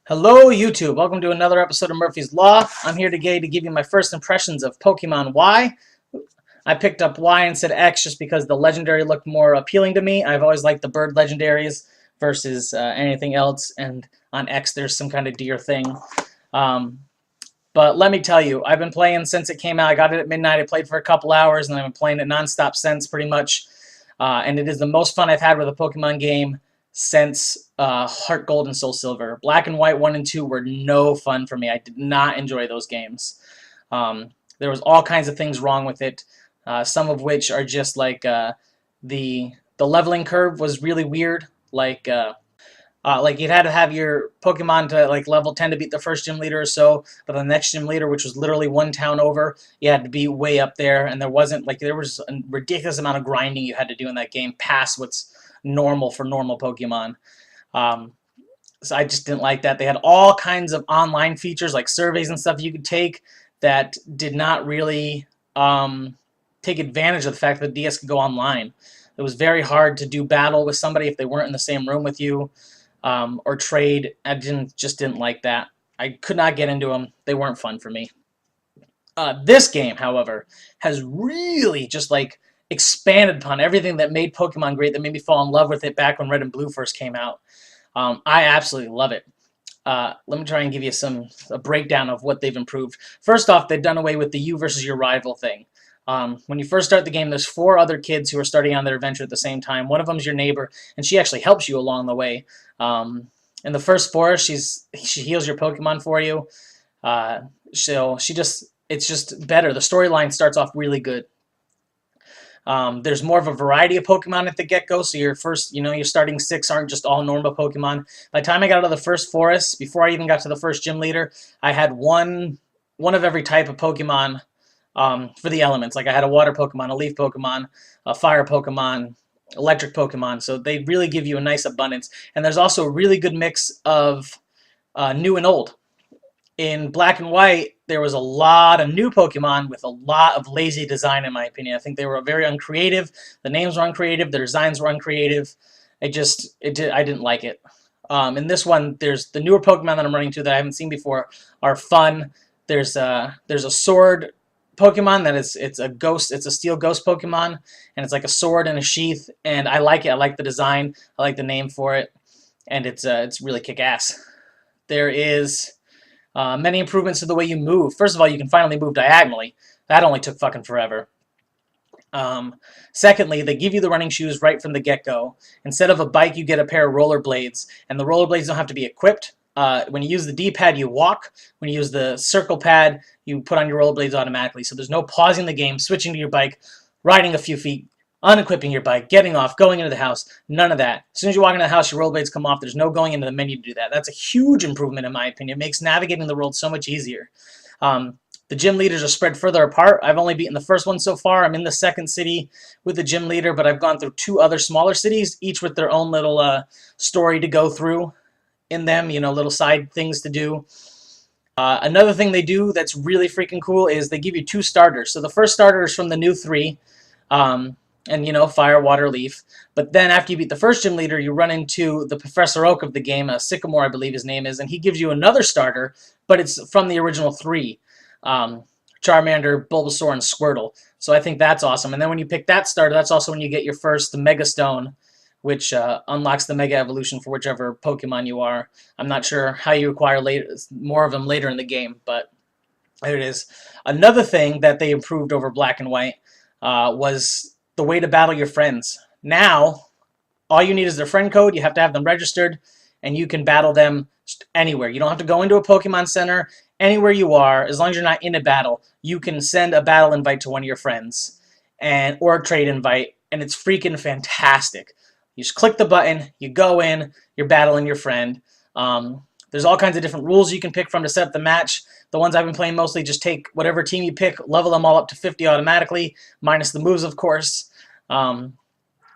Hello YouTube, welcome to another episode of Murphy's Law. I'm here today to give you my first impressions of Pokemon Y. I picked up Y and said X just because the legendary looked more appealing to me. I've always liked the bird legendaries versus anything else, and on X there's some kind of deer thing. But let me tell you, I've been playing since it came out. I got it at midnight, I played for a couple hours, and I've been playing it nonstop since pretty much. And it is the most fun I've had with a Pokemon game since Heart Gold and Soul Silver. Black and White 1 and 2 were no fun for me. I did not enjoy those games. There was all kinds of things wrong with it, some of which are just like the leveling curve was really weird. Like you had to have your Pokemon to like level 10 to beat the first gym leader or so, but the next gym leader, which was literally one town over, you had to be way up there, and there was a ridiculous amount of grinding you had to do in that game past what's normal for normal Pokemon. So I just didn't like that. They had all kinds of online features like surveys and stuff you could take that did not really take advantage of the fact that the DS could go online. It was very hard to do battle with somebody if they weren't in the same room with you, or trade. I just didn't like that. I could not get into them. They weren't fun for me. This game, however, has really just like expanded upon everything that made Pokemon great, that made me fall in love with it back when Red and Blue first came out. I absolutely love it. Let me try and give you a breakdown of what they've improved. First off, they've done away with the you versus your rival thing. When you first start the game, there's 4 other kids who are starting on their adventure at the same time. One of them's your neighbor, and she actually helps you along the way. In the first forest, she heals your Pokemon for you. It's just better. The storyline starts off really good. There's more of a variety of Pokemon at the get-go, so your starting 6 aren't just all normal Pokemon. By the time I got out of the first forest, before I even got to the first gym leader, I had one of every type of Pokemon for the elements. Like I had a water Pokemon, a leaf Pokemon, a fire Pokemon, electric Pokemon, so they really give you a nice abundance. And there's also a really good mix of new and old. In Black and White, there was a lot of new Pokemon with a lot of lazy design, in my opinion. I think they were very uncreative. The names were uncreative. The designs were uncreative. I didn't like it. In this one, there's the newer Pokemon that I'm running to that I haven't seen before are fun. There's a sword Pokemon that it's a ghost. It's a steel ghost Pokemon, and it's like a sword in a sheath. And I like it. I like the design. I like the name for it, and it's really kick-ass. There is many improvements to the way you move. First of all, you can finally move diagonally. That only took fucking forever. Secondly, they give you the running shoes right from the get-go. Instead of a bike, you get a pair of rollerblades, and the rollerblades don't have to be equipped. When you use the D-pad, you walk. When you use the circle pad, you put on your rollerblades automatically. So there's no pausing the game, switching to your bike, riding a few feet, unequipping your bike, getting off, going into the house. None of that. As soon as you walk into the house, your rollerblades come off. There's no going into the menu to do that. That's a huge improvement in my opinion. It makes navigating the world so much easier. The gym leaders are spread further apart. I've only beaten the first one so far. I'm in the second city with the gym leader, but I've gone through 2 other smaller cities, each with their own little story to go through in them, little side things to do. Another thing they do that's really freaking cool is they give you 2 starters. So the first starter is from the new 3, and fire, water, leaf. But then after you beat the first gym leader, you run into the Professor Oak of the game, Sycamore I believe his name is, and he gives you another starter, but it's from the original 3. Charmander, Bulbasaur, and Squirtle. So I think that's awesome. And then when you pick that starter, that's also when you get your first Mega Stone, which unlocks the Mega Evolution for whichever Pokemon you are. I'm not sure how you acquire more of them later in the game, but there it is. Another thing that they improved over Black and White was the way to battle your friends. Now, all you need is their friend code. You have to have them registered, and you can battle them anywhere. You don't have to go into a Pokemon Center. Anywhere you are, as long as you're not in a battle, you can send a battle invite to one of your friends, or a trade invite, and it's freaking fantastic. You just click the button, you go in, you're battling your friend. There's all kinds of different rules you can pick from to set up the match. The ones I've been playing mostly just take whatever team you pick, level them all up to 50 automatically, minus the moves, of course, and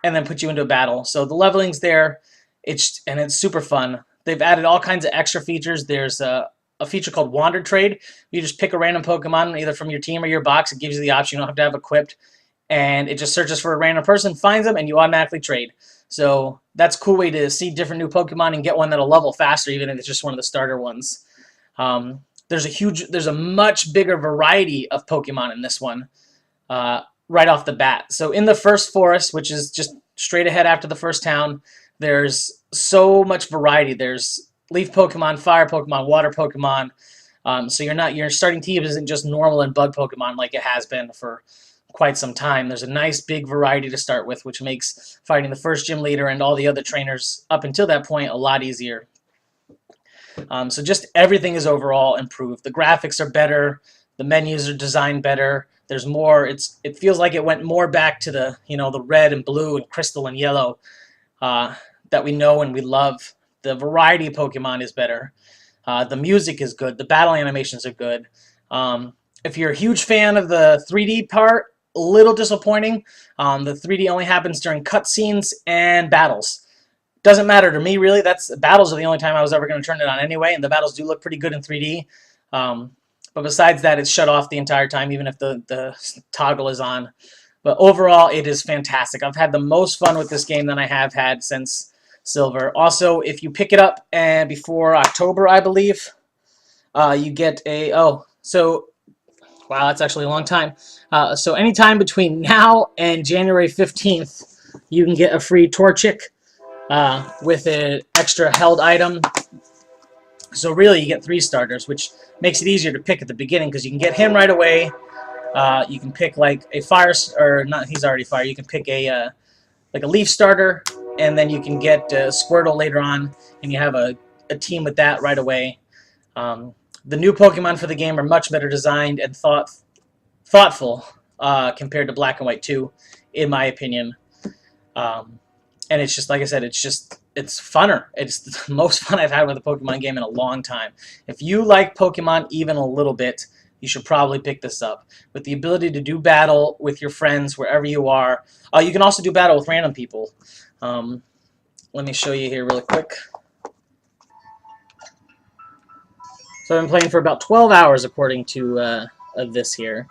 then put you into a battle. So the leveling's there, it's super fun. They've added all kinds of extra features. There's a feature called Wander Trade. You just pick a random Pokemon, either from your team or your box. It gives you the option. You don't have to have equipped, and it just searches for a random person, finds them, and you automatically trade. So that's a cool way to see different new Pokemon and get one that'll level faster, even if it's just one of the starter ones. There's a much bigger variety of Pokemon in this one right off the bat. So in the first forest, which is just straight ahead after the first town, there's so much variety. There's leaf Pokemon, fire Pokemon, water Pokemon. So your starting team isn't just normal and bug Pokemon like it has been for quite some time. There's a nice big variety to start with, which makes fighting the first gym leader and all the other trainers up until that point a lot easier. So just everything is overall improved. The graphics are better. The menus are designed better. There's more. It feels like it went more back to the the red and blue and crystal and yellow that we know and we love. The variety of Pokemon is better. The music is good. The battle animations are good. If you're a huge fan of the 3D part, a little disappointing. The 3D only happens during cutscenes and battles. Doesn't matter to me, really. Battles are the only time I was ever going to turn it on anyway, and the battles do look pretty good in 3D. But besides that, it's shut off the entire time, even if the toggle is on. But overall, it is fantastic. I've had the most fun with this game than I have had since Silver. Also, if you pick it up before October, I believe, you get wow, that's actually a long time. So anytime between now and January 15th, you can get a free Torchic with an extra held item. So really, you get 3 starters, which makes it easier to pick at the beginning because you can get him right away. You can pick like a fire, or not, he's already fire. You can pick a leaf starter, and then you can get Squirtle later on, and you have a team with that right away. The new Pokemon for the game are much better designed and thoughtful compared to Black and White 2, in my opinion. And it's just, like I said, it's funner. It's the most fun I've had with a Pokemon game in a long time. If you like Pokemon even a little bit, you should probably pick this up. With the ability to do battle with your friends wherever you are. You can also do battle with random people. Let me show you here really quick. So I've been playing for about 12 hours according to this here.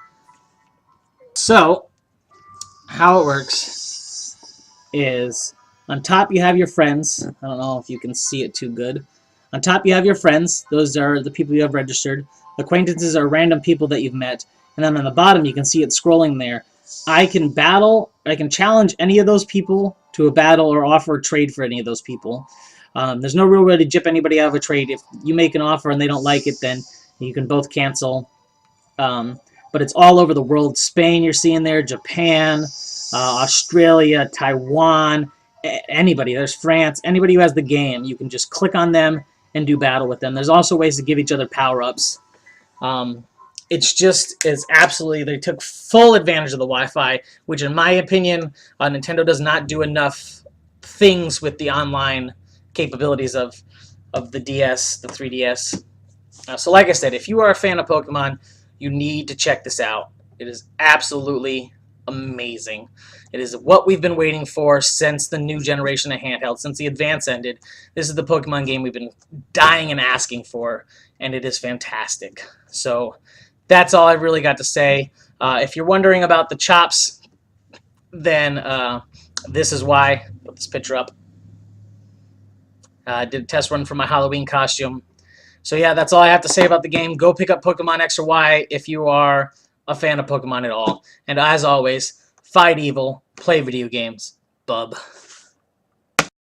So, how it works is on top you have your friends. I don't know if you can see it too good. On top you have your friends. Those are the people you have registered. Acquaintances are random people that you've met. And then on the bottom you can see it scrolling there. I can challenge any of those people to a battle or offer a trade for any of those people. There's no real way to jip anybody out of a trade. If you make an offer and they don't like it, then you can both cancel. But it's all over the world. Spain you're seeing there, Japan, Australia, Taiwan, anybody. There's France. Anybody who has the game, you can just click on them and do battle with them. There's also ways to give each other power-ups. They took full advantage of the Wi-Fi, which in my opinion, Nintendo does not do enough things with the online capabilities of the DS, the 3DS. So like I said, if you are a fan of Pokemon, you need to check this out. It is absolutely amazing. It is what we've been waiting for since the new generation of handheld, since the Advance ended. This is the Pokemon game we've been dying and asking for, and it is fantastic. So that's all I've really got to say. If you're wondering about the chops, then this is why. Put this picture up. I did a test run for my Halloween costume. So yeah, that's all I have to say about the game. Go pick up Pokemon X or Y if you are a fan of Pokemon at all. And as always, fight evil, play video games. Bub.